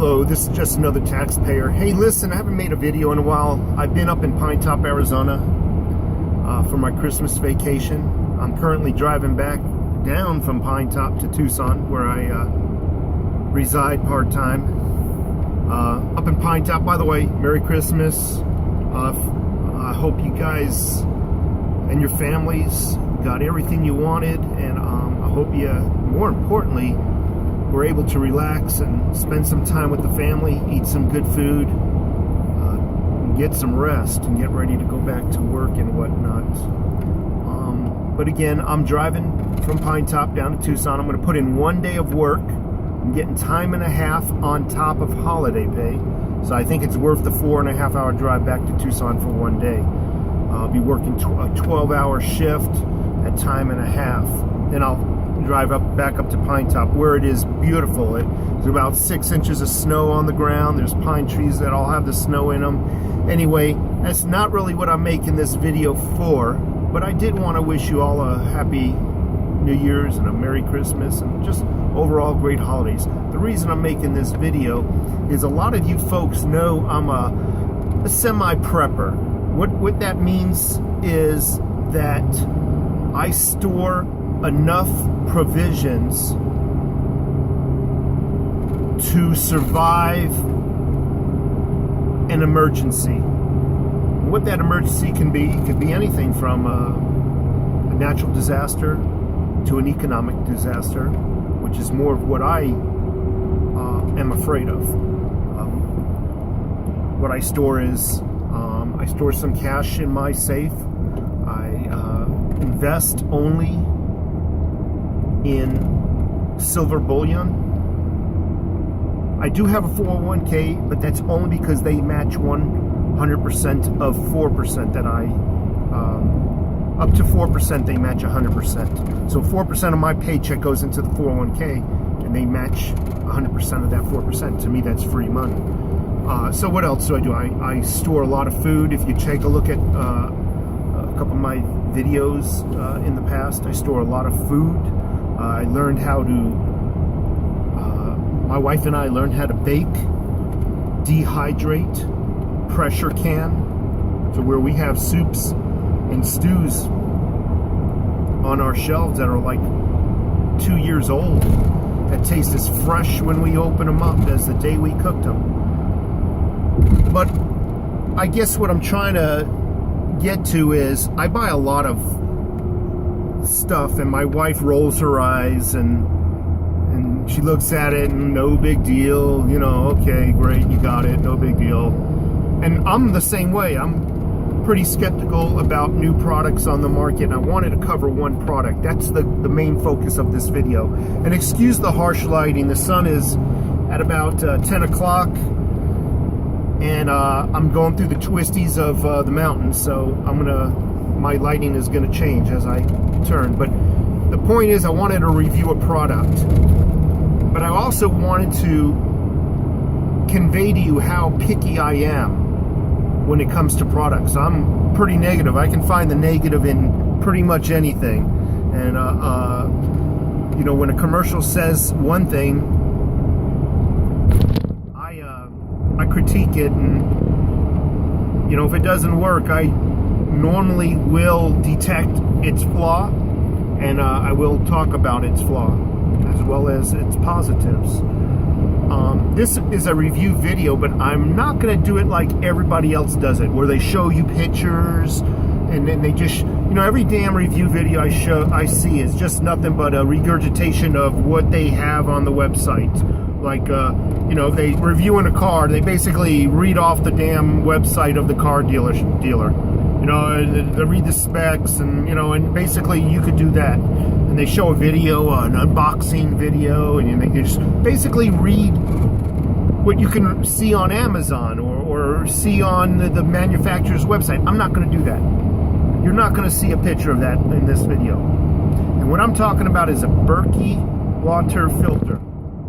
Hello, this is just another taxpayer. Hey, listen, I haven't made a video in a while. I've been up in Pine Top, Arizona for my Christmas vacation. I'm currently driving back down from Pine Top to Tucson, where I reside part-time. Up in Pine Top, by the way, Merry Christmas. I hope you guys and your families got everything you wanted, and I hope you, more importantly, were able to relax and spend some time with the family, eat some good food, get some rest, and get ready to go back to work and whatnot. But again, I'm driving from Pine Top down to Tucson. I'm going to put in 1 day of work. I'm getting time and a half on top of holiday pay, so I think it's worth the 4.5-hour drive back to Tucson for 1 day. I'll be working a 12-hour shift at time and a half. Then I'll drive back up to Pine Top, where it is beautiful. There's about 6 inches of snow on the ground. There's pine trees that all have the snow in them. Anyway, that's not really what I'm making this video for, but I did want to wish you all a happy New Year's and a Merry Christmas and just overall great holidays. The reason I'm making this video is a lot of you folks know I'm a semi-prepper. What that means is that I store enough provisions to survive an emergency. What that emergency can be, it could be anything from a natural disaster to an economic disaster, which is more of what I am afraid of. What I store is, I store some cash in my safe. I invest only in silver bullion. I do have a 401k, but that's only because they match 100% of 4% that I, up to 4% they match 100%. So 4% of my paycheck goes into the 401k, and they match 100% of that 4%. To me, that's free money. So what else do? I store a lot of food. If you take a look at a couple of my videos in the past, I store a lot of food. I learned how to, my wife and I learned how to bake, dehydrate, pressure can, to where we have soups and stews on our shelves that are like 2 years old, that taste as fresh when we open them up as the day we cooked them. But I guess what I'm trying to get to is, I buy a lot of stuff and my wife rolls her eyes and she looks at it and no big deal, you know, okay, great, you got it, no big deal. And I'm the same way. I'm pretty skeptical about new products on the market, and I wanted to cover one product. That's the main focus of this video. And excuse the harsh lighting. The sun is at about 10 o'clock and I'm going through the twisties of the mountains, so my lighting is gonna change as I turn. But the point is, I wanted to review a product, but I also wanted to convey to you how picky I am when it comes to products. I'm pretty negative. I can find the negative in pretty much anything. And you know, when a commercial says one thing, I critique it, and you know, if it doesn't work, I normally will detect its flaw, and I will talk about its flaw as well as its positives. This is a review video, but I'm not going to do it like everybody else does it, where they show you pictures and then they just, you know, every damn review video I see is just nothing but a regurgitation of what they have on the website. Like, you know, they reviewing a car, they basically read off the damn website of the car dealer. You know, they read the specs, and, you know, and basically you could do that. And they show a video, an unboxing video, and they just basically read what you can see on Amazon or see on the manufacturer's website. I'm not going to do that. You're not going to see a picture of that in this video. And what I'm talking about is a Berkey Water filter.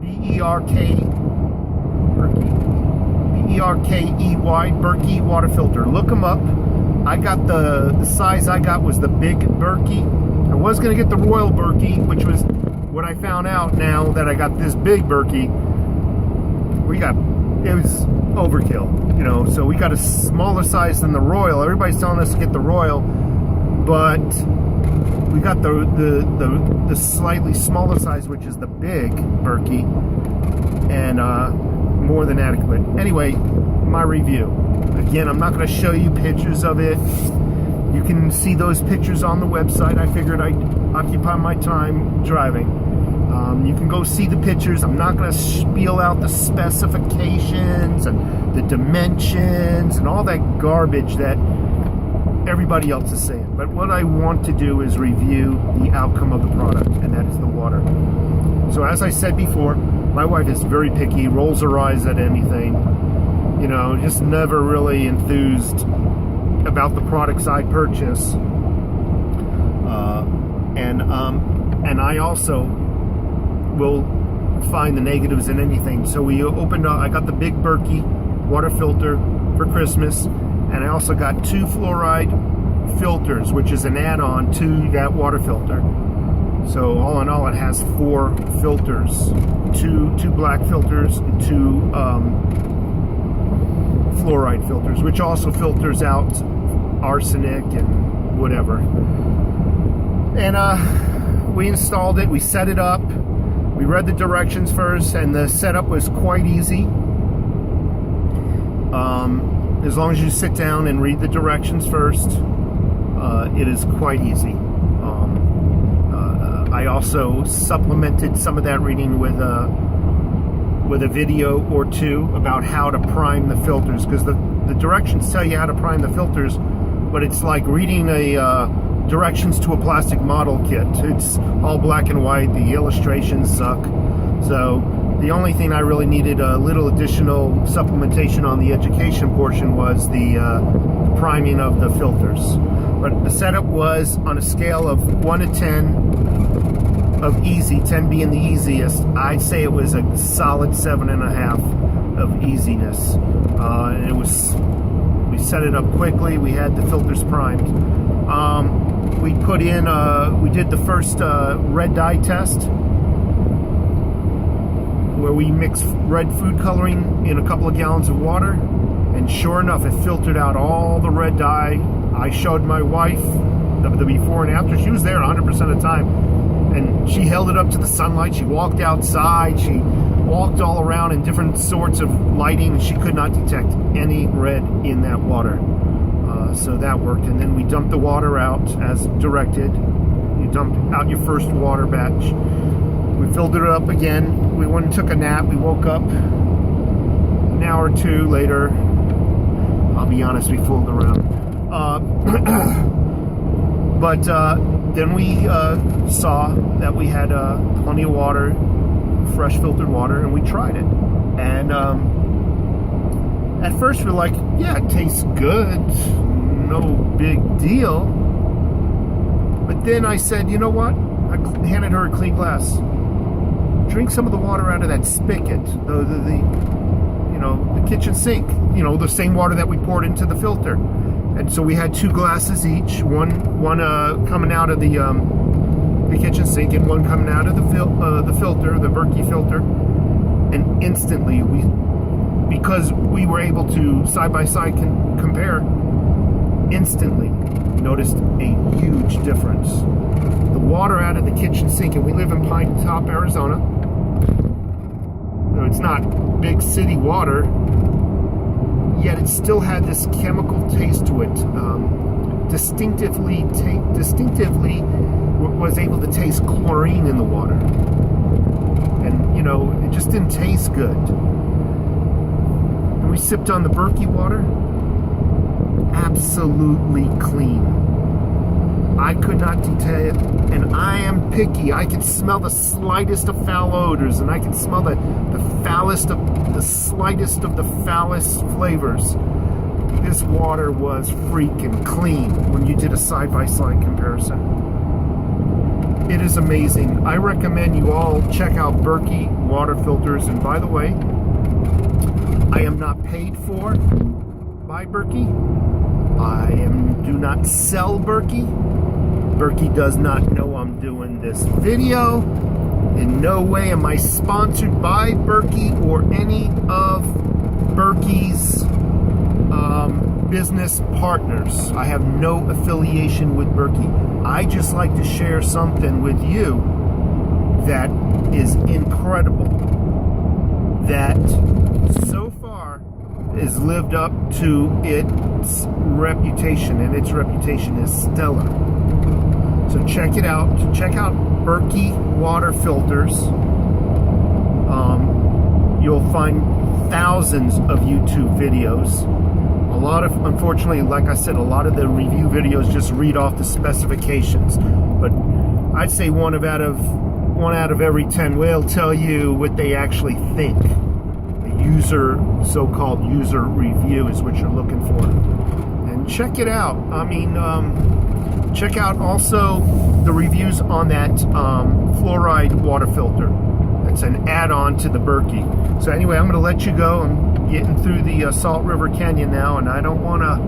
B-E-R-K-E-Y, Berkey Water filter. Look them up. I got the size I got was the big Berkey. I was going to get the Royal Berkey, which was what I found out now that I got this big Berkey. it was overkill, you know. So we got a smaller size than the Royal. Everybody's telling us to get the Royal, but we got the slightly smaller size, which is the big Berkey, and more than adequate. Anyway, my review. Again, I'm not going to show you pictures of it. You can see those pictures on the website. I figured I'd occupy my time driving. You can go see the pictures. I'm not going to spiel out the specifications and the dimensions and all that garbage that everybody else is saying. But what I want to do is review the outcome of the product, and that is the water. So as I said before, my wife is very picky, rolls her eyes at anything, you know, just never really enthused about the products I purchase. And I also will find the negatives in anything. So we opened up, I got the big Berkey water filter for Christmas, and I also got 2 fluoride filters, which is an add-on to that water filter. So all in all, it has 4 filters, two black filters and 2 fluoride filters, which also filters out arsenic and whatever. And we installed it, we set it up, we read the directions first, and the setup was quite easy. As long as you sit down and read the directions first, it is quite easy. I also supplemented some of that reading with a video or 2 about how to prime the filters, because the directions tell you how to prime the filters, but it's like reading a directions to a plastic model kit. It's all black and white. The illustrations suck. So the only thing I really needed a little additional supplementation on the education portion was the priming of the filters. But the setup was on a scale of 1 to 10 of easy, 10 being the easiest. I'd say it was a solid 7.5 of easiness. And it was, we set it up quickly. We had the filters primed. We put in, we did the first red dye test, where we mixed red food coloring in a couple of gallons of water, and sure enough, it filtered out all the red dye. I showed my wife the before and after. She was there 100% of the time, and she held it up to the sunlight. She walked outside, she walked all around in different sorts of lighting, and she could not detect any red in that water. So that worked. And then we dumped the water out as directed. You dump out your first water batch. We filled it up again. We went and took a nap. We woke up an hour or 2 later. I'll be honest, we fooled around. But then we saw that we had plenty of water, fresh filtered water, and we tried it. And at first we're like, yeah, it tastes good, no big deal. But then I said, you know what? I handed her a clean glass. Drink some of the water out of that spigot, the kitchen sink, the same water that we poured into the filter. And so we had 2 glasses each, one coming out of the kitchen sink and one coming out of the filter, the Berkey filter. And instantly, because we were able to side by side compare, instantly noticed a huge difference. The water out of the kitchen sink, and we live in Pine Top, Arizona. It's not big city water, yet it still had this chemical taste to it. Distinctively was able to taste chlorine in the water. And, it just didn't taste good. And we sipped on the Berkey water. Absolutely clean. I could not detect, and I am picky. I can smell the slightest of foul odors, and I can smell the slightest of the foulest flavors. This water was freaking clean when you did a side-by-side comparison. It is amazing. I recommend you all check out Berkey water filters. And by the way, I am not paid for by Berkey. I do not sell Berkey. Berkey does not know I'm doing this video. In no way am I sponsored by Berkey or any Berkey's business partners. I have no affiliation with Berkey. I just like to share something with you that is incredible, that so far has lived up to its reputation, and its reputation is stellar. So check it out. Check out Berkey Water filters. You'll find thousands of YouTube videos. A lot of, unfortunately, like I said, a lot of the review videos just read off the specifications. But I'd say one out of every 10 will tell you what they actually think. The so-called user review is what you're looking for. And check it out. I mean, check out also the reviews on that fluoride water filter. It's an add-on to the Berkey. So anyway, I'm going to let you go. I'm getting through the Salt River Canyon now, and I don't want to,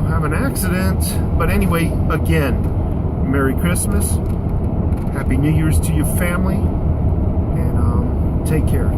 have an accident. But anyway, again, Merry Christmas, Happy New Year's to your family, and take care.